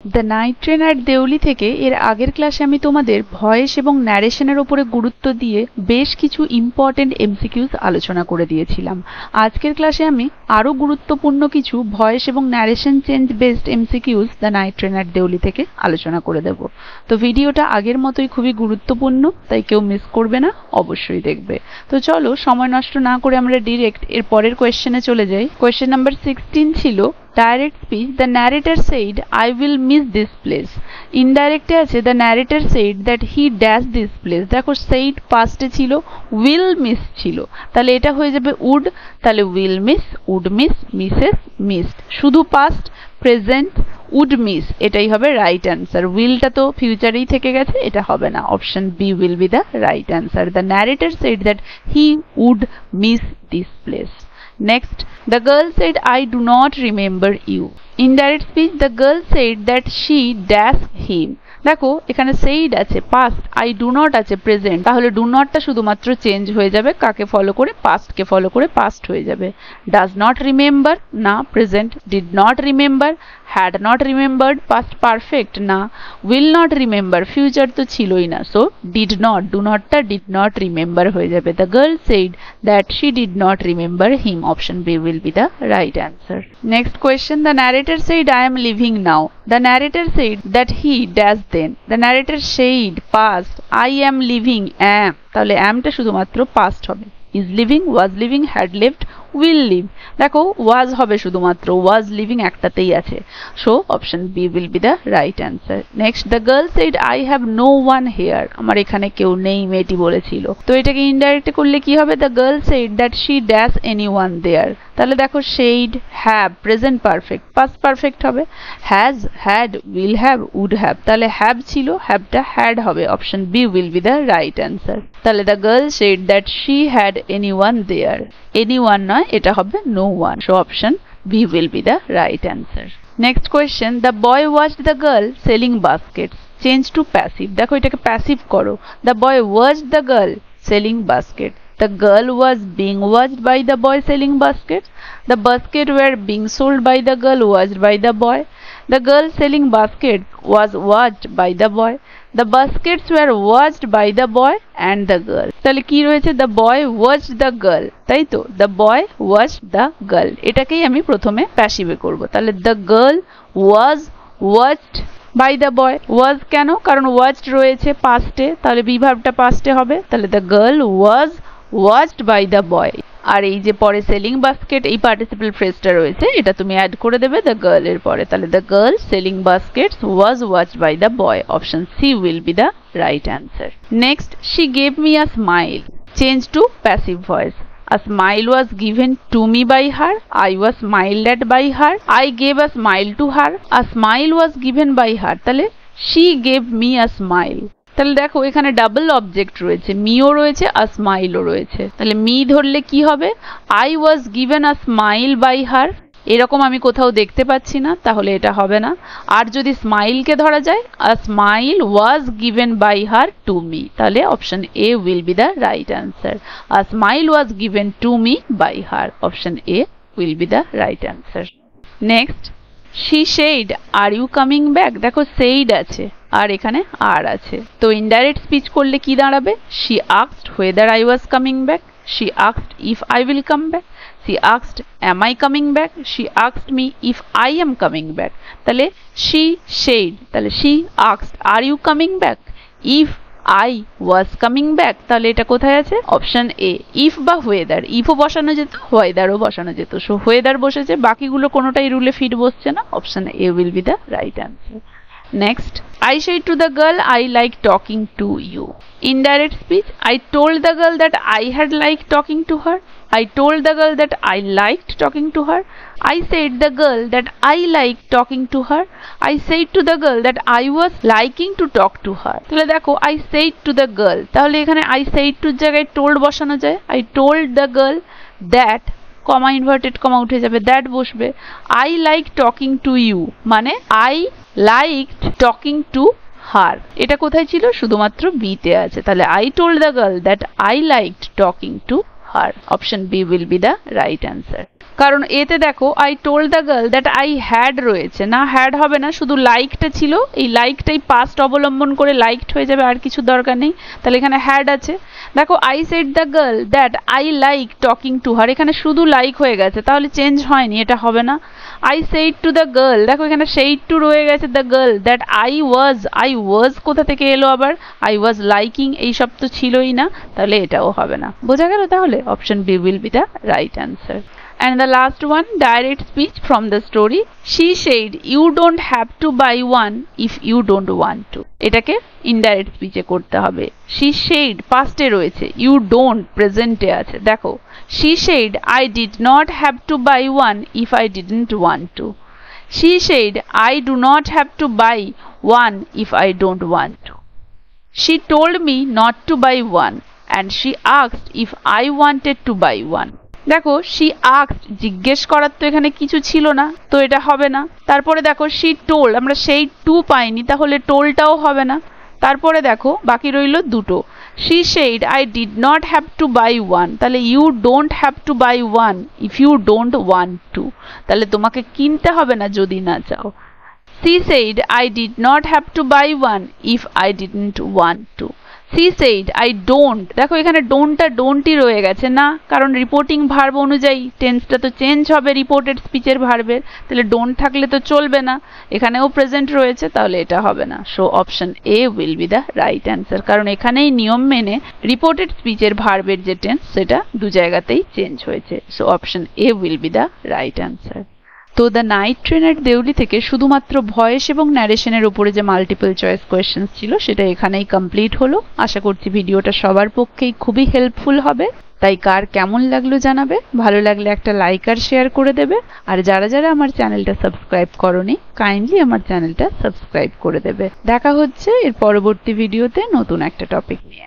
The night train at Deoli থেকে এর আগের ক্লাসে আমি তোমাদের ভয়েস এবং ন্যারেশনের ওপরে গুরুত্ব দিয়ে বেশ কিছু ইম্পর্টেন্ট এমসিকিউজ আলোচনা করে দিয়েছিলাম। আজকের ক্লাসে আমি আরও গুরুত্বপূর্ণ কিছু ভয়েস এবং narration change based MCQs the night train at Deoli থেকে আলোচনা করে দেব। তো ভিডিওটা আগের মতোই খুবই গুরুত্বপূর্ণ, তাই কেউ মিস করবে না, অবশ্যই দেখবে। তো চলো সময় নষ্ট না করে আমরা ডিরেক্ট এর পরের কোয়েশ্চেনে চলে যাই। কোয়েশ্চেন নাম্বার 16 ছিল direct speech. The narrator said, I will miss this place. Indirect আছে the narrator said that he dash this place. দেখো said past এ ছিল, will miss ছিল, তাহলে এটা হয়ে যাবে would, তাহলে will miss, would miss, misses, missed। শুধু past, present, would miss এটাই হবে রাইট অ্যান্সার। উইলটা তো ফিউচারেই থেকে গেছে, এটা হবে না। Option B will be the right answer. দ্য narrator said that he would miss this place. Next, the girl said, I do not remember you. Indirect speech, the girl said that she dashed him. দেখো এখানে said আছে past, I do not আছে present, তাহলে do not টা শুধুমাত্র change হয়ে যাবে কাকে ফলো করে, past কে ফলো করে past হয়ে যাবে। does not remember না present, did not remember, had not remembered past perfect না, will not remember future তো ছিলই না, so did not, do not টা did not remember হয়ে যাবে। the girl said that she did not remember him. Option B will be the right answer. Next question, the narrator said, I am leaving now. The narrator said that he dash then. The narrator said past, I am leaving am, তাহলে am টা শুধুমাত্র past হবে। is leaving, was leaving, had left, will leave। দেখো was হবে শুধুমাত্র, was leaving একটাতেই আছে, so option B will be the right answer. Next, the girl said, I have no one here. আমার এখানে কেউ নেই মেয়েটি বলেছিল, তো এটাকে ইনডাইরেক্ট করলে কি হবে? the girl said that she dash anyone there। তাহলে দেখো said, have, present perfect, past perfect হবে, has, had, will have, would have, তাহলে have ছিল, have টা had হবে। option B will be the right answer। তাহলে the girl said that she had anyone there, anyone নয়, এটা হবে no one, so option B will be the right answer. Next question, the boy watched the girl selling baskets. Change to passive, দেখো এটাকে passive করো। the boy watched the girl selling basket, the girl was being watched by the boy selling baskets, the basket were being sold by the girl watched by the boy, the girl selling basket was watched by the boy, the baskets were watched by the boy and the girl। তাহলে কি রয়েছে? the boy watched the girl, তাই তো, the boy watched the girl, এটাকেই আমি প্রথমে প্যাসিভে করব। তাহলে the girl was watched by the boy, was কেন? কারণ watched রয়েছে পাস্টে, তাহলে বি ভার্বটা পাস্টে হবে, তাহলে the girl was watched by the boy। আর এই যে পরে সেলিং বাস্কেট এই পার্টিসিপল ফ্রেজটা রয়েছে, এটা তুমি অ্যাড করে দেবে the girl এর পরে, তাহলে the girl selling baskets was watched by the boy। option C will be the right answer. Next, she gave me a smile. Change to passive voice. A smile was given to me by her, I was smiled at by her, I gave a smile to her, a smile was given by her, তাহলে she gave me a smile। তাহলে দেখো এখানে double object রয়েছে, মিও রয়েছে আর স্মাইলও রয়েছে, তাহলে me ধরলে কি হবে? I was given a smile by her, এরকম আমি কোথাও দেখতে পাচ্ছি না, তাহলে এটা হবে না। আর যদি স্মাইলকে ধরা যায়, a smile was given by her to me, তাহলে option A will be the right answer. A smile was given to me by her. option A will be the right answer. Next, she said, are you coming back? দেখো said আছে আর এখানে আর আছে, তো indirect speech করলে কি দাঁড়াবে? she asked whether I was coming back, she asked if I will come back, she asked am I coming back, she asked me if I am coming back। তাহলে she said, তাহলে she asked are you coming back, if I was coming back, তাহলে এটা কোথায় আছে? Option A। if বা whether, ifও বসানো যেত, whetherও বসানো যেত, সো whether বসেছে, বাকিগুলো কোনোটাই রুলে ফিট বসছে না। Option A will be the right answer. Next, I said to the girl, I like talking to you. Indirect speech, I told the girl that I had liked talking to her, I told the girl that I liked talking to her, I said the girl that I liked talking to her, I said to the girl that I was liking to talk to her। তাহলে দেখো I said to the girl, তাহলে এখানে I said to জায়গায় told বসানো যায়, I told the girl that, comma inverted comma উঠে যাবে, that বসবে, I like talking to you মানে I liked talking to her, এটা কোথায় ছিল? শুধুমাত্র বি তে আছে, তাহলে I told the girl that I liked talking to her। option B will be the right answer. কারণ এতে দেখো I told the girl that I had রয়েছে, না হ্যাড হবে না, শুধু লাইকটা ছিল, এই লাইকটাই পাস্ট অবলম্বন করে লাইকড হয়ে যাবে, আর কিছু দরকার নেই, তাহলে এখানে হ্যাড আছে। দেখো I said the girl that I like talking to her, এখানে শুধু লাইক হয়ে গেছে, তাহলে চেঞ্জ হয়নি, এটা হবে না। I said to the girl, দেখো এখানে সেইড টু রয়ে গেছে, the girl that I was কোথা থেকে এলো আবার, আই ওয়াজ লাইকিং, এইসব তো ছিলই না, তাহলে এটাও হবে না। বোঝা গেল তাহলে? Option B will be the right answer. And the last one, direct speech from the story. She said, you don't have to buy one if you don't want to. এটাকে indirect speech এ করতে হবে। She said, past এ রয়েছে, you don't present এ আছে। দেখো, she said, I did not have to buy one if I didn't want to. She said, I do not have to buy one if I don't want to. She told me not to buy one and she asked if I wanted to buy one. দেখো she asked, জিজ্ঞেস করার তো এখানে কিছু ছিল না, তো এটা হবে না। তারপরে দেখো she told, আমরা সেই টু পাইনি, তাহলে টোলটাও হবে না। তারপরে দেখো বাকি রইল দুটো, she said I did not have to buy one, তাহলে you don't have to buy one if you don't want to, তাহলে তোমাকে কিনতে হবে না যদি না চাও। She said I did not have to buy one if I didn't want to. She said I don't, দেখো এখানে ডোন্টটা ডোন্টই রয়ে গেছে না, কারণ রিপোর্টিং ভার্ব অনুযায়ী টেন্সটা তো চেঞ্জ হবে রিপোর্টেড স্পিচের ভার্বের, তাহলে ডোন্ট থাকলে তো চলবে না, এখানেও প্রেজেন্ট রয়েছে, তাহলে এটা হবে না। So option A will be the right answer, কারণ এখানেই নিয়ম মেনে রিপোর্টেড স্পিচের ভার্বের যে টেন্স সেটা দু জায়গাতেই চেঞ্জ হয়েছে। So option A will be the right answer. তো দ্য নাইট ট্রেন এট দেউলি থেকে শুধুমাত্র ভয়েস এবং ন্যারেশনের উপরে যে মাল্টিপল চয়েস কোয়েশ্চেন্স ছিল সেটা এখানেই কমপ্লিট হলো। আশা করছি ভিডিওটা সবার পক্ষেই খুবই হেল্পফুল হবে, তাই কার কেমন লাগলো জানাবে, ভালো লাগলে একটা লাইক আর শেয়ার করে দেবে, আর যারা যারা আমার চ্যানেলটা সাবস্ক্রাইব করোনি কাইন্ডলি আমার চ্যানেলটা সাবস্ক্রাইব করে দেবে। দেখা হচ্ছে এর পরবর্তী ভিডিওতে নতুন একটা টপিক নিয়ে।